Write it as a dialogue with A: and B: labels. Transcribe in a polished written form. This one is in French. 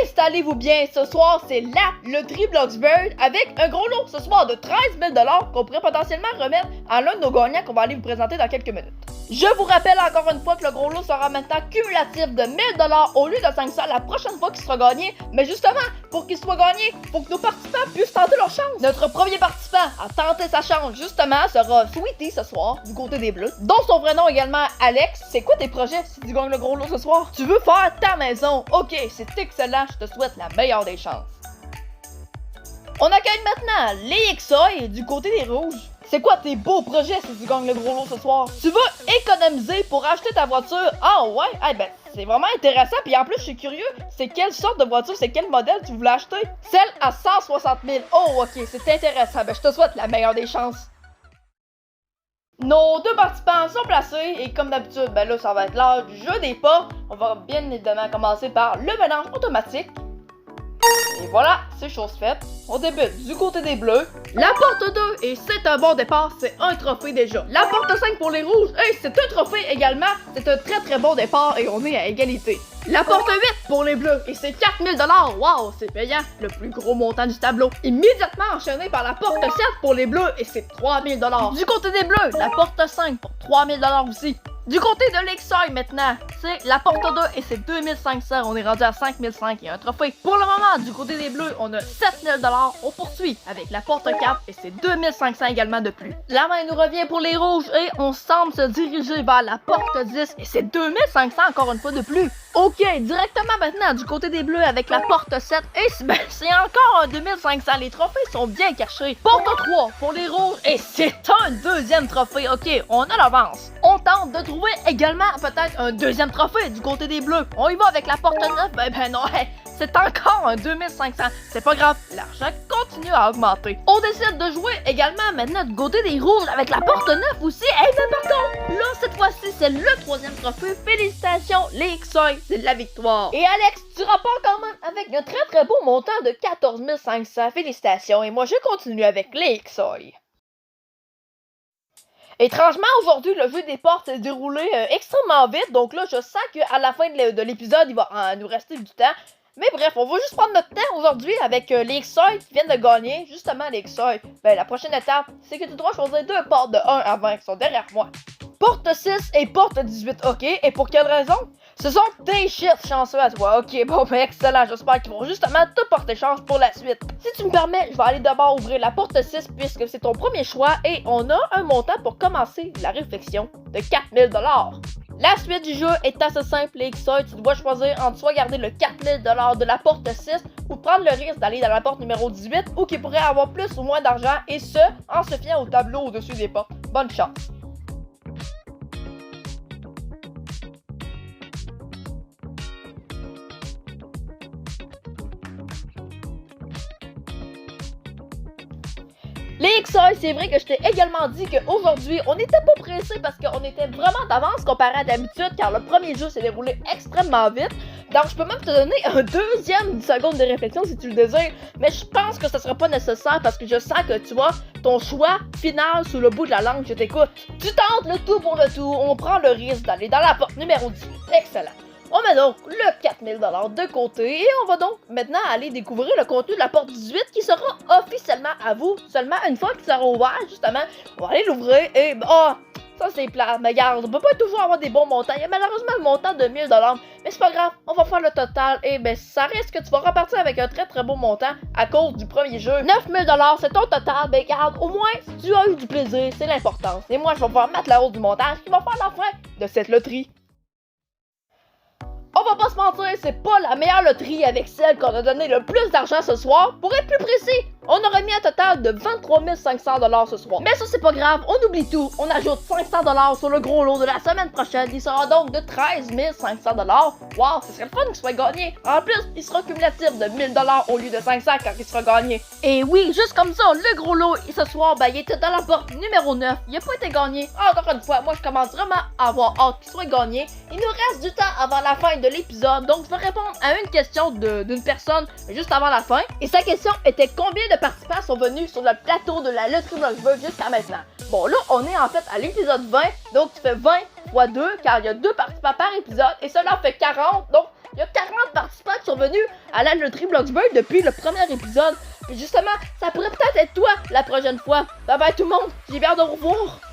A: Installez-vous bien, ce soir c'est la loterie Bloxburg avec un gros lot ce soir de 13 000 $ qu'on pourrait potentiellement remettre à l'un de nos gagnants qu'on va aller vous présenter dans quelques minutes. Je vous rappelle encore une fois que le gros lot sera maintenant cumulatif de 1 000 $ au lieu de 500 la prochaine fois qu'il sera gagné. Mais justement, pour qu'il soit gagné, faut que nos participants puissent tenter leur chance. Notre premier participant à tenter sa chance justement sera Sweetie ce soir, du côté des Bleus, dont son vrai nom également Alex. C'est quoi tes projets si tu gagnes le gros lot ce soir? Tu veux faire ta maison? Ok, c'est excellent, je te souhaite la meilleure des chances. On accueille maintenant Léixoy du côté des Rouges. C'est quoi tes beaux projets si tu gagnes le gros lot ce soir? Tu vas économiser pour acheter ta voiture? Ah ouais? Eh ben, c'est vraiment intéressant. Puis en plus, je suis curieux, c'est quelle sorte de voiture, c'est quel modèle tu voulais acheter? Celle à 160 000. Oh, ok, c'est intéressant. Ben, je te souhaite la meilleure des chances. Nos deux participants sont placés et comme d'habitude, ben là, ça va être l'heure du jeu des pas. On va bien évidemment commencer par le mélange automatique. Et voilà, c'est chose faite. On débute du côté des Bleus. La porte 2, et c'est un bon départ, c'est un trophée déjà. La porte 5 pour les Rouges, et c'est un trophée également. C'est un très bon départ et on est à égalité. La porte 8 pour les Bleus, et c'est 4 000 $. Wow, c'est payant, le plus gros montant du tableau. Immédiatement enchaîné par la porte 7 pour les Bleus, et c'est 3 000 $. Du côté des Bleus, la porte 5 pour 3 000 $ aussi. Du côté de Léixoy maintenant, c'est la porte 2 et c'est 2500. On est rendu à 5005 et un trophée. Pour le moment, du côté des Bleus, on a 7000 $. On poursuit avec la porte 4 et c'est 2500 également de plus. La main nous revient pour les Rouges et on semble se diriger vers la porte 10 et c'est 2500 encore une fois de plus. Ok, directement maintenant du côté des Bleus avec la porte 7 et c'est encore un 2500. Les trophées sont bien cachés. Porte 3 pour les Rouges et c'est un deuxième trophée. Ok, on a l'avance. On tente de trouver également peut-être un deuxième trophée du côté des Bleus. On y va avec la porte 9. Ben non, c'est encore un 2500. C'est pas grave, l'argent continue à augmenter. On décide de jouer également maintenant du côté des Rouges avec la porte 9 aussi. Mais par contre, là, cette fois-ci, c'est le troisième trophée. Félicitations, Léixoy, c'est de la victoire. Et Alex, tu rapportes quand même avec un très beau montant de 14 500. Félicitations. Et moi, je continue avec Léixoy. Étrangement, aujourd'hui, le jeu des portes s'est déroulé extrêmement vite. Donc là, je sens qu'à la fin de l'épisode, il va nous rester du temps. Mais bref, on va juste prendre notre temps aujourd'hui avec Léixoy qui viennent de gagner. Justement, Léixoy, ben la prochaine étape, c'est que tu dois choisir deux portes de 1 à 20 qui sont derrière moi. Porte 6 et porte 18, ok. Et pour quelle raison? Ce sont tes shit chanceux à toi. Ok, bon, ben excellent. J'espère qu'ils vont justement te porter chance pour la suite. Si tu me permets, je vais aller d'abord ouvrir la porte 6 puisque c'est ton premier choix et on a un montant pour commencer la réflexion de 4000 $. La suite du jeu est assez simple, Léixoy. Tu dois choisir entre soit garder le 4000 $ de la porte 6 ou prendre le risque d'aller dans la porte numéro 18 ou qui pourrait avoir plus ou moins d'argent et ce, en se fiant au tableau au-dessus des portes. Bonne chance! Léixoy, c'est vrai que je t'ai également dit qu'aujourd'hui, on n'était pas pressé parce qu'on était vraiment d'avance comparé à d'habitude car le premier jeu s'est déroulé extrêmement vite. Donc je peux même te donner un deuxième seconde de réflexion si tu le désires, mais je pense que ça sera pas nécessaire parce que je sens que tu as ton choix final sous le bout de la langue, je t'écoute. Tu tentes le tout pour le tout, on prend le risque d'aller dans la porte numéro 18. Excellent. On met donc le 4000 $ de côté et on va donc maintenant aller découvrir le contenu de la porte 18 qui sera officiellement à vous seulement une fois qu'il sera ouvert, justement. On va aller l'ouvrir et ça c'est plat, mais regarde, on peut pas toujours avoir des bons montants. Il y a malheureusement le montant de 1000 $, mais c'est pas grave, on va faire le total et ça risque que tu vas repartir avec un très beau montant à cause du premier jeu. 9000 $, c'est ton total, mais regarde, au moins tu as eu du plaisir, c'est l'importance. Et moi je vais pouvoir mettre la hausse du montage qui va faire la fin de cette loterie. On va pas se mentir, c'est pas la meilleure loterie avec celle qu'on a donné le plus d'argent ce soir. Pour être plus précis, on aurait mis un total de 23 500 $ ce soir. Mais ça c'est pas grave, on oublie tout. On ajoute 500 $ sur le gros lot de la semaine prochaine. Il sera donc de 13 500 $. Wow, ce serait le fun qu'il soit gagné. En plus, il sera cumulatif de 1000 $ au lieu de 500 quand il sera gagné. Et oui, juste comme ça, le gros lot, ce soir, il était dans la porte numéro 9. Il a pas été gagné. Encore une fois, moi je commence vraiment à avoir hâte qu'il soit gagné. Il nous reste du temps avant la fin de l'épisode, donc je vais répondre à une question d'une personne juste avant la fin. Et sa question était combien de participants sont venus sur le plateau de la loterie Bloxburg jusqu'à maintenant. Bon là, on est en fait à l'épisode 20, donc tu fais 20 x 2, car il y a 2 participants par épisode, et cela fait 40, donc Il y a 40 participants qui sont venus à la loterie Bloxburg depuis le premier épisode. Et justement, ça pourrait peut-être être toi la prochaine fois. Bye bye tout le monde, j'ai bien de vous revoir.